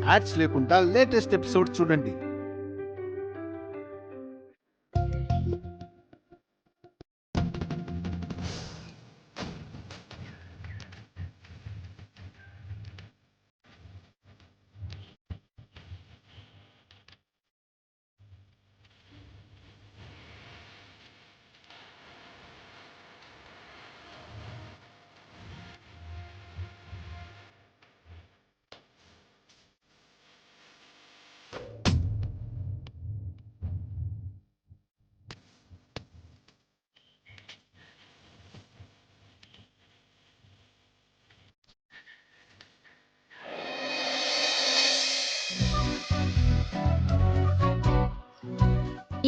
Ads లేకుండా latest episode చూడండి.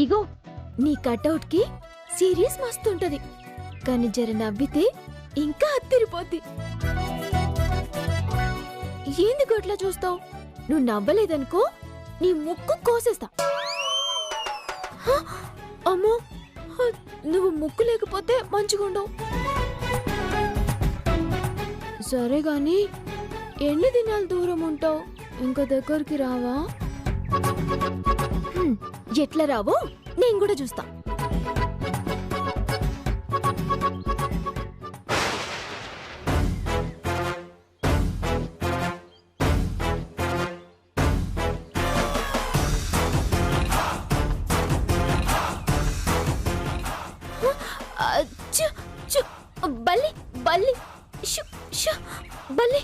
ఇగో నీ కటౌట్ కి సీరియస్ మస్తుంటది, కానీ జర నవ్వితే ఇంకా అత్తిరిపోద్ది. ఏంది గట్లా చూస్తావు? నువ్వు నవ్వలేదనుకో నీ ముక్కు కోసేస్తా. హ! అమ్మో, నువ్వు ముక్కు లేకపోతే మంచిగుండవు. సరే గాని ఎన్ని దినాలు దూరం ఉంటావు? ఇంకా దగ్గరికి రావా? ఎట్లా రావో నేను కూడా చూస్తా. బల్లి బల్లి బల్లి.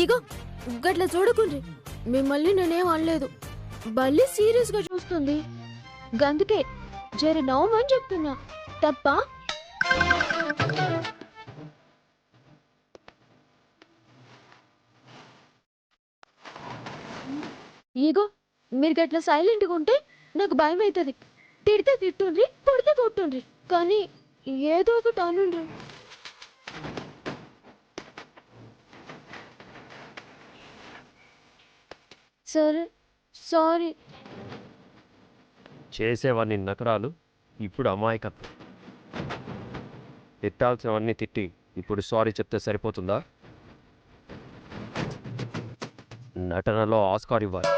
ఇగో గట్లా చూడకుండ్రి, మిమ్మల్ని నేనేం అనలేదు. బల్లి సీరియస్ గా చూస్తుంది, గందుకే జర నవ్వమని చెప్తున్నా. తప్ప ఇగో మీరు గట్లా సైలెంట్గా ఉంటే నాకు భయం అవుతుంది. తిడితే తిట్టుండ్రి, కొడితే కొట్టుండ్రి, కానీ ఏదో ఒకటి అనుండ్రి. సరే, సారీ. చేసేవన్నీ నకరాలు, ఇప్పుడు అమాయకత్వం. తిట్టాల్సినవన్నీ తిట్టి ఇప్పుడు సారీ చెప్తే సరిపోతుందా? నటనలో ఆస్కార్ ఇవ్వాలి.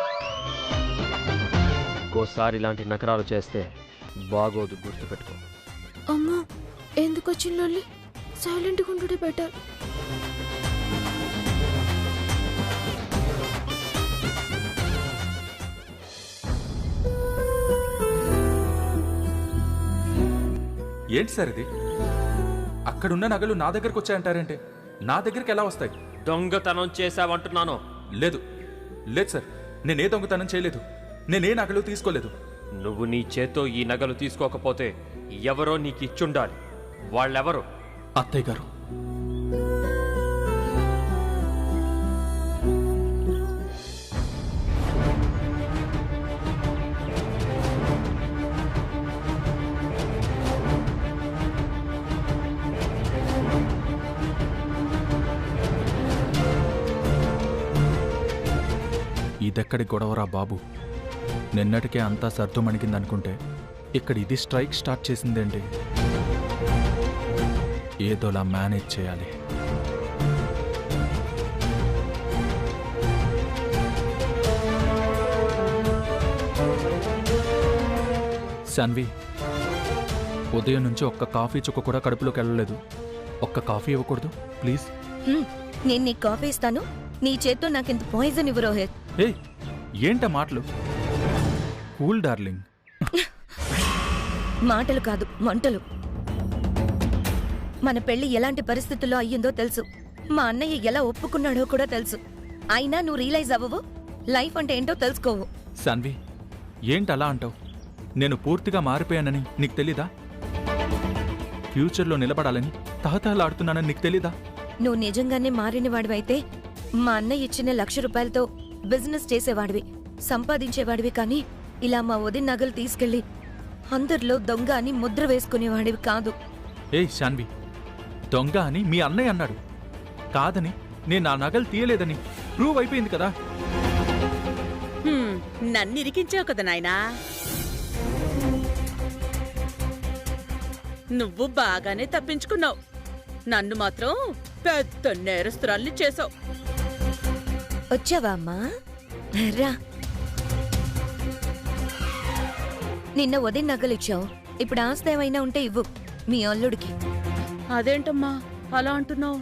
ఇంకోసారి ఇలాంటి నకరాలు చేస్తే బాగోదు, గుర్తుపెట్టుకో. అమ్మో, ఎందుకు వచ్చింది? సైలెంట్గా ఉంటుంటే బెటర్. ఏంటి సార్ ఇది? అక్కడున్న నగలు నా దగ్గరకు వచ్చాయంటారేంటి? నా దగ్గరికి ఎలా వస్తాయి? దొంగతనం చేశావంటున్నాను. లేదు లేదు సార్, నేనే దొంగతనం చేయలేదు. నేనే నగలు తీసుకోలేదు. నువ్వు నీ చేత్తో ఈ నగలు తీసుకోకపోతే ఎవరో నీకు ఇచ్చుండాలి. వాళ్ళెవరు? అత్తయ్య గారు. ఇదెక్కడి గొడవరా బాబు? నిన్నటికే అంతా సర్దుమణిగిందనుకుంటే ఇక్కడ ఇది స్ట్రైక్ స్టార్ట్ చేసిందేంటి? ఏదోలా మేనేజ్ చేయాలి. సన్వి, ఉదయం నుంచి ఒక్క కాఫీ చుక్క కూడా కడుపులోకి వెళ్ళలేదు. ఒక్క కాఫీ ఇవ్వకూడదు ప్లీజ్? నేను నీ కాఫీ ఇస్తాను, నీ చేత్తో నాకింత పాయిజన్ ఇవ్వు రోహిత్. ఏయ్, ఏంట మాటలు? Cool darling. మాటలు కాదు, మంటలు. మన పెళ్లి ఎలాంటి పరిస్థితుల్లో అయ్యిందో తెలుసు. మా అన్నయ్య ఎలా ఒప్పుకున్నాడో కూడా తెలుసు. అయినా నువ్వు రియలైజ్ అవ్వవు, లైఫ్ అంటే ఏంటో తెలుసుకోవు. సన్వి, ఏంటలా అంటావు? నేను పూర్తిగా మారిపోయానని నీకు తెలీదా? ఫ్యూచర్లో నిలబడాలని తహతహలాడుతున్నానని నీకు తెలీదా? నువ్వు నిజంగానే మారినవాడివైతే మా అన్నయ్య ఇచ్చిన 1,00,000 రూపాయలతో బిజినెస్ చేసేవాడివి, సంపాదించేవాడివి. కానీ ఇలా మా వదిన నగలు తీసుకెళ్లి అందరిలో దొంగ అని ముద్ర వేసుకునేవాడివి కాదు. ఏయ్ శాన్వి, దొంగ అని మీ అన్నయ్య అన్నాడు. కాదని నేను ఆ నగలు తీయలేదని ప్రూవ్ అయిపోయింది కదా. నన్ను ఇరికించావు కదా నాయనా. నువ్వు బాగానే తప్పించుకున్నావు. నన్ను మాత్రం పెద్ద నేరస్తురాల్ని చేసావు. వచ్చావా అమ్మా? రా. నిన్న ఉదయం నగలిచ్చావు. ఇప్పుడు ఆస్తి ఏమైనా ఉంటే ఇవ్వు మీ అల్లుడికి. అదేంటమ్మా అలా అంటున్నావు?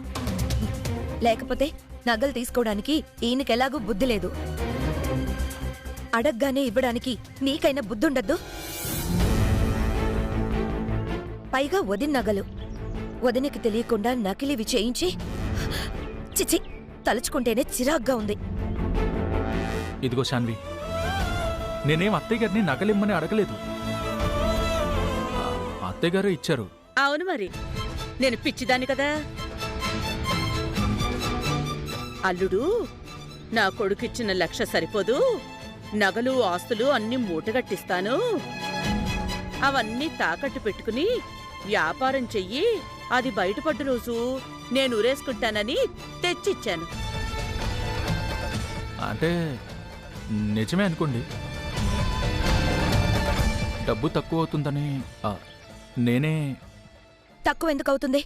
లేకపోతే నగలు తీసుకోవడానికి ఈయనకెలాగూ బుద్ధి లేదు. అడగ్గానే ఇవ్వడానికి నీకైనా బుద్ధుండద్దు. పైగా వదిన నగలు వదినకి తెలియకుండా నకిలీవి చేయించి చిచి తలుచుకుంటేనే చిరాగ్గా ఉంది. ఇదిగో శాన్వి, నేనేం అత్తయ్య గారిని నగలిమ్మని అడగలేదు. అత్తయ్య గారు ఇచ్చారు. అవును మరి, నేను పిచ్చిదాన్ని కదా. అల్లుడు, నా కొడుకిచ్చిన 1,00,000 సరిపోదు. నగలు ఆస్తులు అన్నీ మూటగట్టిస్తాను. అవన్నీ తాకట్టు పెట్టుకుని వ్యాపారం చెయ్యి. అది బయటపడ్డ రోజు నేను ఊరేసుకుంటానని తెచ్చిచ్చాను. అంటే నిజమే అనుకోండి. డబ్బు తక్కువ అవుతుందని నేనే. తక్కువ ఎందుకు అవుతుంది?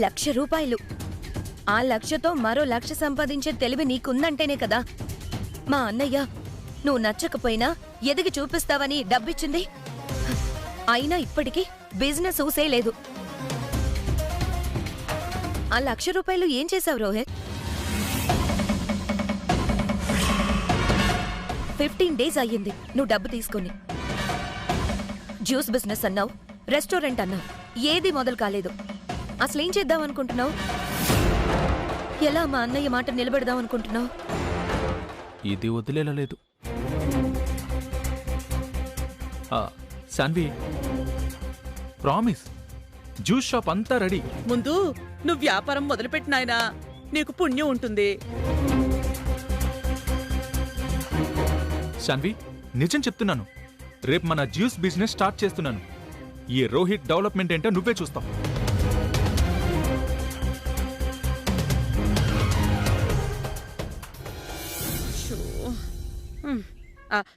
1,00,000 రూపాయలు. ఆ 1,00,000తో మరో 1,00,000 సంపాదించే తెలివి నీకుందంటేనే కదా మా అన్నయ్య నువ్వు నచ్చకపోయినా ఎదిగి చూపిస్తావని డబ్బిచ్చింది. అయినా ఇప్పటికీ బిజినెస్ ఊసే లేదు. ఆ 1,00,000 రూపాయలు ఏం చేశావు రోహిత్? 15 డేస్ అయ్యింది నువ్వు డబ్బు తీసుకొని. జ్యూస్ బిజినెస్ అన్నావు, రెస్టారెంట్ అన్నావు, ఏది మొదలు కాలేదు. అసలేం చేద్దాం అనుకుంటున్నావు? ఎలా మా అన్నయ్య మాట నిలబెడదాం అనుకుంటున్నావు? ఇది వదిలేలేదు. శాన్వి, ప్రామిస్, జ్యూస్ షాప్ అంతా రెడీ. ముందు నువ్వు వ్యాపారం మొదలుపెట్టినాయనా, నీకు పుణ్యం ఉంటుంది. శాన్వి, నిజం చెప్తున్నాను. రేపు మన జ్యూస్ బిజినెస్ స్టార్ట్ చేస్తున్నాను. ఈ రోహిత్ డెవలప్మెంట్ ఏంటో నువ్వే చూస్తావు.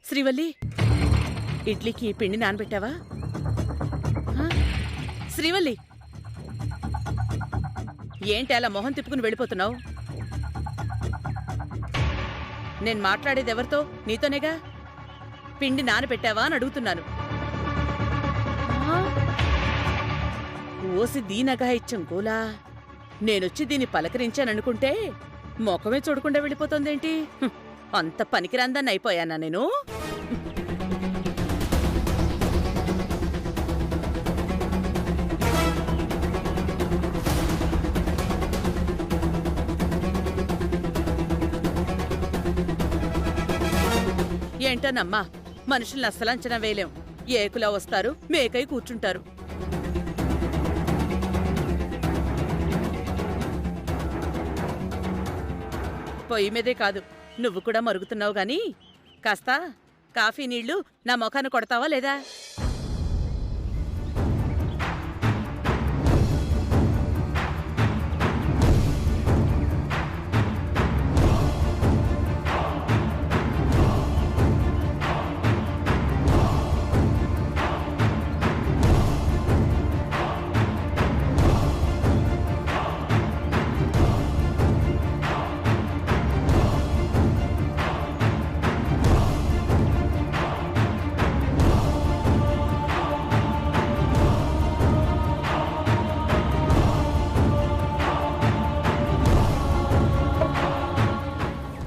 శ్రీవల్లి, ఇడ్లీకి పిండి నానబెట్టావా? శ్రీవల్లి, ఏంటి అలా మొహం తిప్పుకుని వెళ్ళిపోతున్నావు? నేను మాట్లాడేది ఎవరితో? నీతోనేగా. పిండి నానబెట్టావా అని అడుగుతున్నాను. ఓసి దీనగా ఇచ్చం గోలా. నేనొచ్చి దీన్ని పలకరించాననుకుంటే మొఖమే చూడకుండా వెళ్ళిపోతుందేంటి? అంత పనికిరాందాన్ని అయిపోయానా నేను? ఏంటోనమ్మా, మనుషుల్ని అస్సలు అంచనా వేయలేం. ఏకులా వస్తారు, మేకై కూర్చుంటారు. పొయ్యి మీదే కాదు, నువ్వు కూడా మరుగుతున్నావు గాని కాస్త కాఫీ నీళ్లు నా ముఖాన్ని కొడతావా లేదా?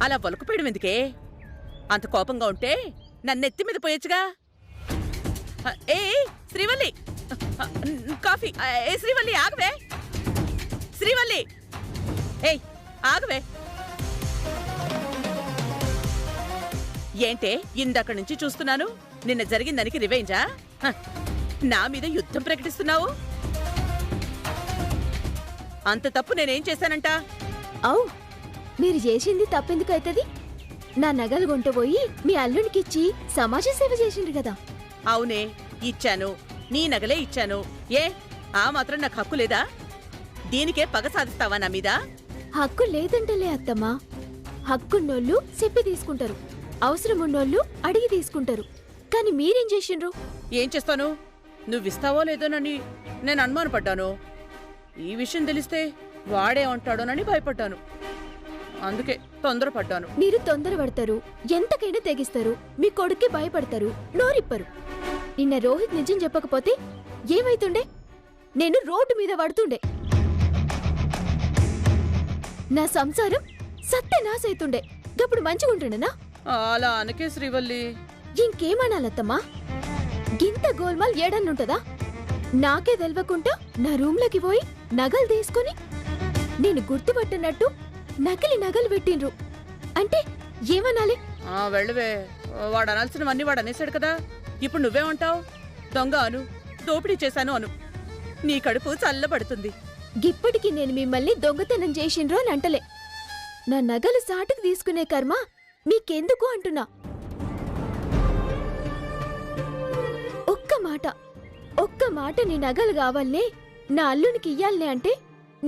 అలా వలుకుపోయడం ఎందుకే? అంత కోపంగా ఉంటే నన్నెత్తి మీద పోయొచ్చుగా. ఏ శ్రీవల్లి, కాఫీ. ఏ శ్రీవల్లి, ఆగవే. శ్రీవల్లి, ఏయ్ ఆగవే. ఏంటే ఇందక్కడి నుంచి చూస్తున్నాను? నిన్న జరిగిందానికి రివెంజా? నా మీద యుద్ధం ప్రకటిస్తున్నావు? అంత తప్పు నేనేం చేశానంట? అవు, మీరు చేసింది తప్పెందుకు అవుతుంది? నా నగలు కొంటపోయి మీ అల్లునికిచ్చి సమాజ సేవ చేసిండ్రు కదా. అవునే, ఇచ్చాను. నీ నగలే ఇచ్చాను. ఏ ఆ మాత్రం నాకు హక్కు లేదా? దీనికే పగ సాధిస్తావా నా మీద? హక్కు లేదంటలే అత్తమ్మా. హక్కున్నోళ్ళు చెప్పి తీసుకుంటారు, అవసరం ఉన్నోళ్ళు అడిగి తీసుకుంటారు. కాని మీరేం చేసిండ్రు? ఏం చేస్తాను? నువ్విస్తావో లేదోనని నేను అనుమానపడ్డాను. ఈ విషయం తెలిస్తే వాడే ఉంటాడోనని భయపడ్డాను. అందుకే తొందరపడ్డాను. మీరు తొందరపడతారు, ఎంతకైనా తెగిస్తారు, మీ కొడుక్కి భయపడతారు, నోరిప్పరు. నిన్న రోహిత్ నిజం చెప్పకపోతే ఏమైతుండే? నేను రోడ్డు మీద పడుతుండే. నా సంసారం సత్యనాశైతుండే. గప్పుడు మంచిగుంటుండేనా? అలా అనకే శ్రీవల్లి. ఇంకేమనాలత్తమ్మా? గింత గోల్మాల్ ఏడన్నుంటదా? నాకే తెలవకుండా నా రూమ్లోకి పోయి నగలు తీసుకుని నేను గుర్తుపట్టినట్టు నకిలి నగలు పెట్టిండ్రు అంటే ఏమనాలి? వెళ్ళవే, వాడు అనాల్సినవన్నీ వాడు అనేసాడు కదా. ఇప్పుడు నువ్వేమంటావు? దొంగ అను, దోపిడీ చేశాను అను. నీ కడుపు చల్లబడుతుంది. గిప్పటికి నేను మిమ్మల్ని దొంగతనం చేసిండ్రు అని అంటలే. నా నగలు సాటుకు తీసుకునే కర్మ మీకెందుకు అంటున్నా. ఒక్క మాట నీ నగలు కావాలనే నా అల్లునికి ఇయ్యాలనే అంటే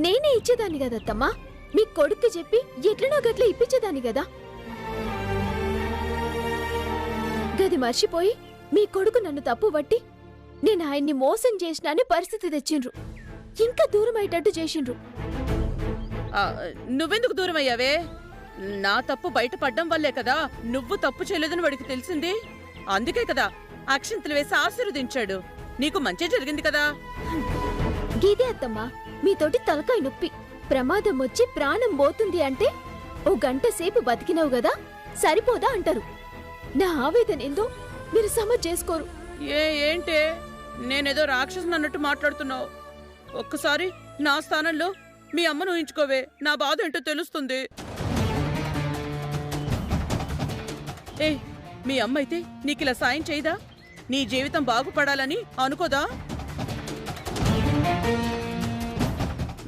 నేనే ఇచ్చేదాన్ని కదత్తమ్మా. మీ కొడుక్కి చెప్పి ఎట్లనో గట్ల ఇప్పించేదాన్ని కదా. గది మర్చిపోయి మీ కొడుకు నన్ను తప్పుబట్టి నేను ఆయన్ని మోసం చేసినానే పరిస్థితి తెచ్చిండ్రు. ఇంకా దూరం అయ్యేటట్టు చేసిండ్రు. నువ్వెందుకు దూరం అయ్యావే? నా తప్పు బయటపడ్డం వల్లే కదా నువ్వు తప్పు చేయలేదని వాడికి తెలిసింది. అందుకే కదా అక్షంతలు వేసి ఆశీర్వదించాడు. నీకు మంచి జరిగింది కదా. గీదే అత్తమ్మా, మీతోటి తలకాయ నొప్పి. ప్రమాదం వచ్చి ప్రాణం పోతుంది అంటే ఓ గంట సేపు బతికినావు గదా, సరిపోదా అంటారు. నా ఆవేదన ఏందో మీరు సమజ్ చేసుకోరు. ఏంటే నేనేదో రాక్షసుని అన్నట్టు మాట్లాడుతున్నావు? ఒక్కసారి నా స్థానంలో మీ అమ్మను ఊహించుకోవే, నా బాధ ఏంటో తెలుస్తుంది. మీ అమ్మ అయితే నీకిలా సాయం చేయదా? నీ జీవితం బాగుపడాలని అనుకోదా?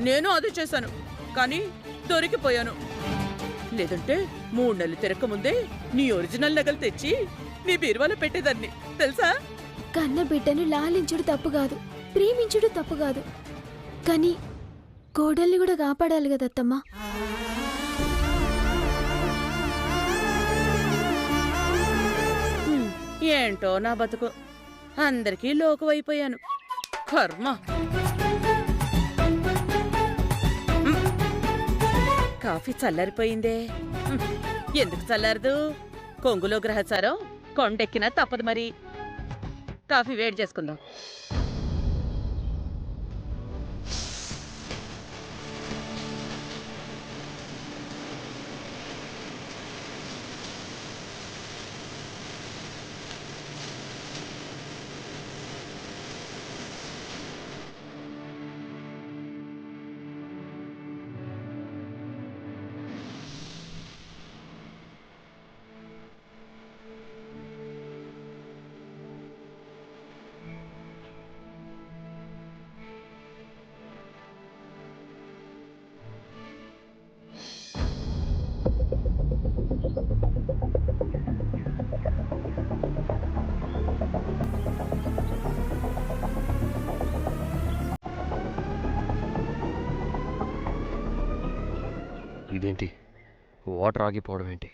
నేను అది చేశాను, కానీ దొరికిపోయాను. లేదంటే 3 నెలలు తిరగకముందే నీ ఒరిజినల్ నగలు తెచ్చి నీ బీరువాలో పెట్టేదాన్ని తెలుసా? కన్న బిడ్డను లాలించుడు తప్పు కాదు, ప్రేమించుడు తప్పు కాదు. కానీ కోడల్ని కూడా కాపాడాలి కదత్తమ్మా. ఏంటో నా బతుకు, అందరికీ లోకువైపోయాను. కర్మ. కాఫీ చల్లారిపోయిందే. ఎందుకు చల్లారదు? కొంగులో గ్రహచారం కొండెక్కినా తప్పదు మరి. కాఫీ వేడి చేసుకుందాం. ఇదేంటి వాటర్ ఆగిపోవడం ఏంటి?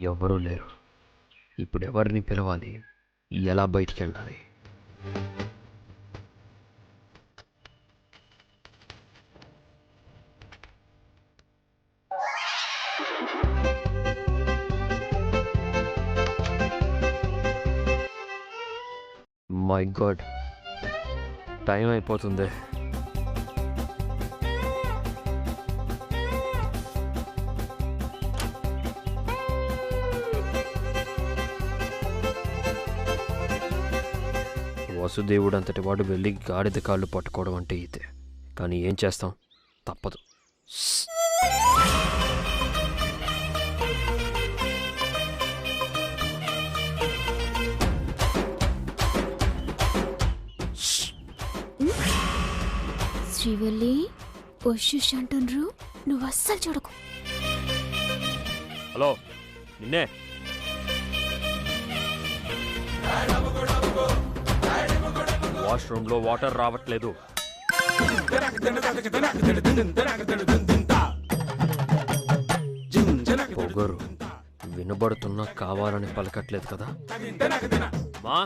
ఎవ్వరూ లేరు. ఇప్పుడు ఎవరిని పిలవాలి? ఎలా బయటికి వెళ్ళాలి? మై గాడ్, టైం అయిపోతుంది. వసుదేవుడు అంతటి వాడు వెళ్ళి గాడిద కాళ్ళు పట్టుకోవడం అంటే ఇదే. కానీ ఏం చేస్తాం, తప్పదు. శ్రీవల్లి ఉష్ అంటుండ్రు, నువ్వు అస్సలు చూడకు. హలో, నిన్నే. వాష్రూమ్లో వాటర్ రావట్లేదు. పొగరు వినబడుతున్నా కావాలని పలకట్లేదు కదా. అమ్మా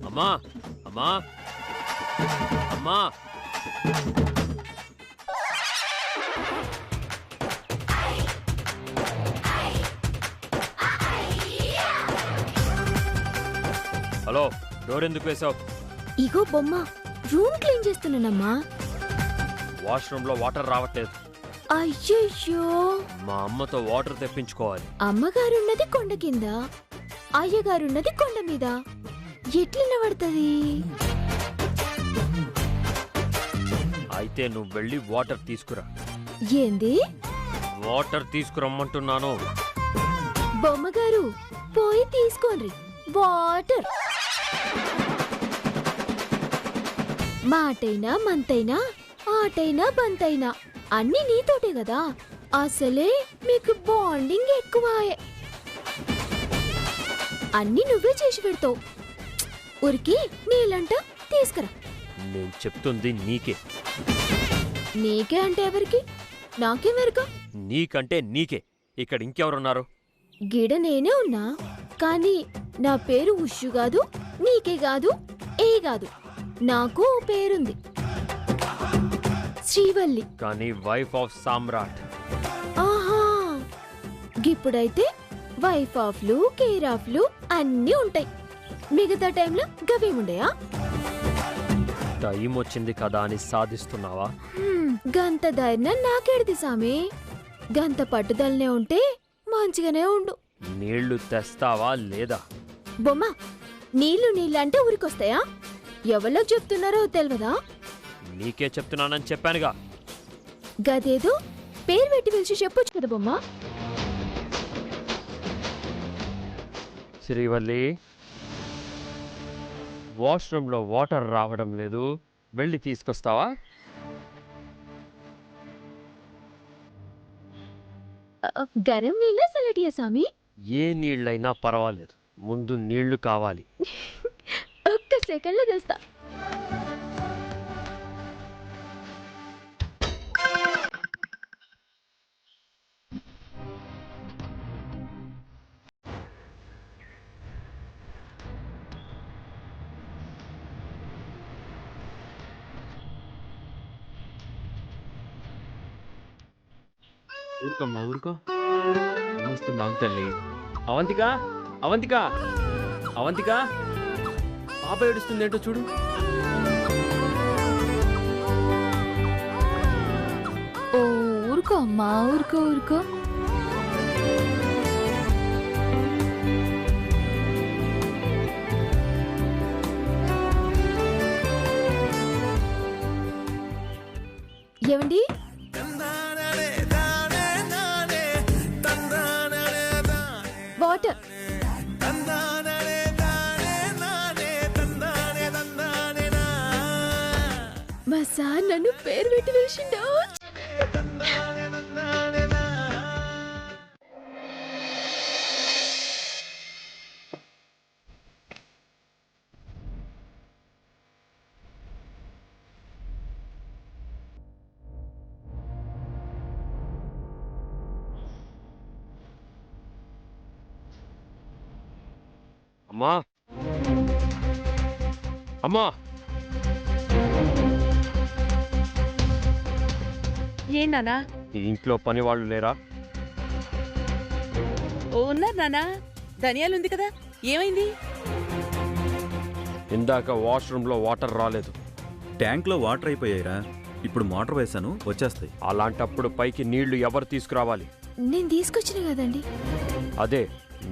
అమ్మా అమ్మా అమ్మా. హలో, డోర్ ఎందుకు వేసావు? ఇగో బొమ్మ, రూమ్ క్లీన్ చేస్తున్నానమ్మా. వాష్రూమ్లో వాటర్ రావట్లేదు. అయ్యయ్యో, మా అమ్మతో వాటర్ తెప్పించుకోవాలి. అమ్మగారున్నది కొండ కింద, అయ్యగారున్నది కొండ మీద, ఎట్ల పడుతుంది? అయితే నువ్వు వెళ్ళి వాటర్ తీసుకురా. ఏంది? వాటర్ తీసుకురమ్మంటున్నాను. బొమ్మగారు, పోయి తీసుకోండి వాటర్. మాటైనా మంతైనా ఆటైనా బంతైనా అన్ని నీతోటే కదా. అసలే మీకు బాండింగ్ ఎక్కువాయే. అన్ని నువ్వే చేసి పెడతావు. ఉరికి నీళ్ళంట తీసుకురా. నేను చెప్తుంది నీకే. నీకే అంటే ఎవరికి? నాకే మెరుక. నీకంటే నీకే. ఇక్కడ ఇంకెవరున్నారు? గిడ నేనే ఉన్నా, కానీ నా పేరు ఉషు కాదు, నీకే కాదు, ఏ కాదు. నాకు ఓ పేరుంది, శ్రీవల్లి. కానీ వైఫ్ ఆఫ్ సామ్రాట్. ఆహా, గిప్పుడైతే వైఫ్ ఆఫ్లు కేర్ ఆఫ్లు అన్నీ ఉంటాయి. మిగతా టైంలో గవేముండయా? టైం వచ్చింది కదా అని సాధిస్తున్నావా? గంత ధైర్యం నాకేడిది సామి. గంత పట్టుదలనే ఉంటే మంచిగానే ఉండు. నీళ్లు తెస్తావా లేదా? బొమ్మ, నీళ్ళంటే ఊరికొస్తాయా? ఎవరో చెప్తున్నారో తెలియదా? నీకే చెప్తున్నానని చెప్పానుగా. గదేదో పేరు పెట్టి పిలిచి చెప్పొచ్చు కదా బొమ్మ. శ్రీవల్లి, వాష్రూమ్లో వాటర్ రావడం లేదు, వెళ్ళి తీసుకొస్తావా? గరం నీళ్ళ సలటియా సామి? ఏ నీళ్ళైనా పర్వాలేదు, ముందు నీళ్లు కావాలి. ఒక్క సెకండ్లో తెస్తా. ఊరుకోమ్మా, ఊరుకో. వస్తున్నాం తల్లి. అవంతిక, అవంతిక, అవంతిక, పాప ఏడుస్తుంది ఏంటో చూడు. ఓ ఊరుకో అమ్మా, ఊరుకో ఊరుకో. ఏమండి? వాటర్. మా సార్ నన్ను పేరు పెట్టి పిలిచిండు. అమ్మా, అమ్మా. ఏంటన్నా? ఈ ఇంట్లో పని వాళ్ళు లేరా? ఉన్నారు నానా. ధనియాలుంది కదా, ఏమైంది? ఇందాక వాష్రూమ్లో వాటర్ రాలేదు. ట్యాంక్లో వాటర్ అయిపోయాయిరా. ఇప్పుడు మోటార్ వేశాను, వచ్చేస్తాయి. అలాంటప్పుడు పైకి నీళ్లు ఎవరు తీసుకురావాలి? నేను తీసుకొచ్చిన కదండి. అదే,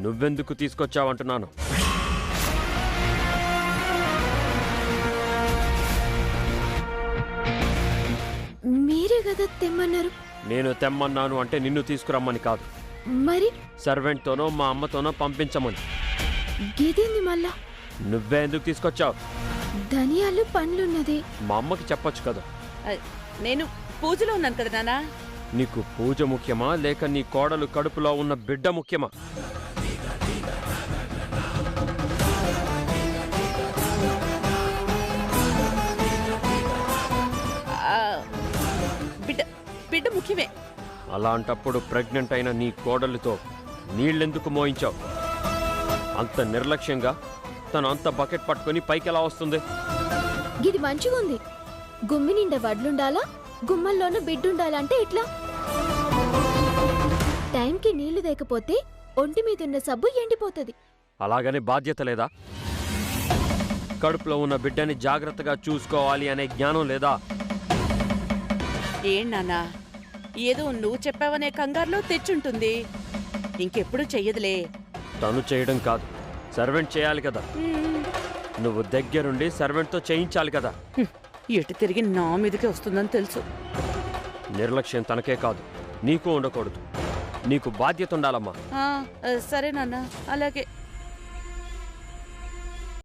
నువ్వెందుకు తీసుకొచ్చావంటున్నాను. మీరే కదా తెమ్మన్నారు. నేను తెమ్మన్నాను అంటే నిన్ను తీసుకురమ్మని కాదు, మరి సర్వెంట్తోనో మా అమ్మతోనో పంపించమని. గిదేంది మళ్ళా? నువ్వే ఎందుకు తీసుకొచ్చావు? ధనియాలు పండ్లున్నది. మా అమ్మకి చెప్పొచ్చు కదా. నేను పూజలో ఉన్నాను కదా నానా. నీకు పూజ ముఖ్యమా లేక నీ కోడలు కడుపులో ఉన్న బిడ్డ ముఖ్యమా? బిడ్డ బిడ్డ ముఖ్యమే. అలాంటప్పుడు ప్రెగ్నెంట్ అయిన నీ కోడలితో నీళ్ళెందుకు మోయించావు? అంత నిర్లక్ష్యంగా తను అంత బకెట్ పట్టుకొని పైకెలా వస్తుంది? గిది మంచిగుంది. గుమ్మి నిండా వడ్లుండాలా, గుమ్మల్లోనూ బిడ్డుండాలా అంటే ఎట్లా? టైంకి నీళ్లు లేకపోతే ఒంటి మీదున్న సబ్బు ఎండిపోతుంది. అలాగనే బాధ్యత లేదా? కడుపులో ఉన్న బిడ్డని జాగ్రత్తగా చూసుకోవాలి అనే జ్ఞానం లేదా? ఏం నాన్నా, ఏదో నువ్వు చెప్పావనే కంగారులో తెచ్చుంటుంది. ఇంకెప్పుడు చెయ్యదులే. తను చేయడం కాదు, సర్వెంట్ చేయాలి కదా. నువ్వు దగ్గరుండి సర్వెంట్తో చేయించాలి కదా. ఎటు తిరిగి నా మీదకే వస్తుందని తెలుసు. నిర్లక్ష్యం తనకే కాదు, నీకు ఉండకూడదు. నీకు బాధ్యత ఉండాలమ్మా. సరే నాన్న, అలాగే.